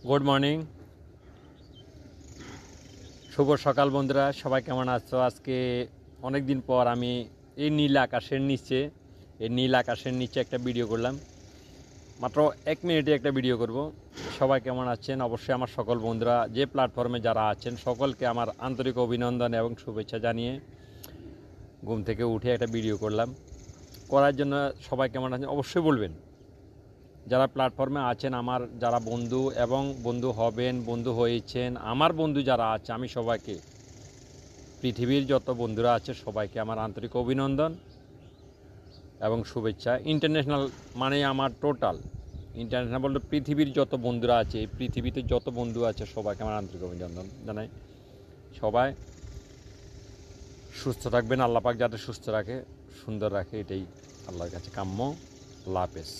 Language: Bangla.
গুড মর্নিং, শুভ সকাল বন্ধুরা, সবাই কেমন আছো? আজকে অনেক দিন পর আমি এই নীল আকাশের নিচে একটা ভিডিও করলাম। মাত্র 1 মিনিটে একটা ভিডিও করব। সবাই কেমন আছেন? অবশ্যই আমার সকল বন্ধুরা যে প্ল্যাটফর্মে যারা আছেন সকলকে আমার আন্তরিক অভিনন্দন এবং শুভেচ্ছা জানিয়ে ঘুম থেকে উঠে একটা ভিডিও করলাম। করার জন্য সবাই কেমন আছেন অবশ্যই বলবেন। যারা প্ল্যাটফর্মে আছেন, আমার যারা বন্ধু এবং বন্ধু হবেন, বন্ধু হয়েছেন, আমার বন্ধু যারা আছে, আমি সবাইকে, পৃথিবীর যত বন্ধুরা আছে সবাইকে আমার আন্তরিক অভিনন্দন এবং শুভেচ্ছা। ইন্টারন্যাশনাল মানে আমার টোটাল ইন্টারন্যাশনাল বলতে পৃথিবীর যত বন্ধুরা আছে, এই পৃথিবীতে যত বন্ধু আছে সবাইকে আমার আন্তরিক অভিনন্দন জানাই। সবাই সুস্থ থাকবেন, আল্লাহ পাক যাতে সুস্থ রাখে, সুন্দর রাখে, এটাই আল্লাহর কাছে কাম্য। আল্লাহ হাফেজ।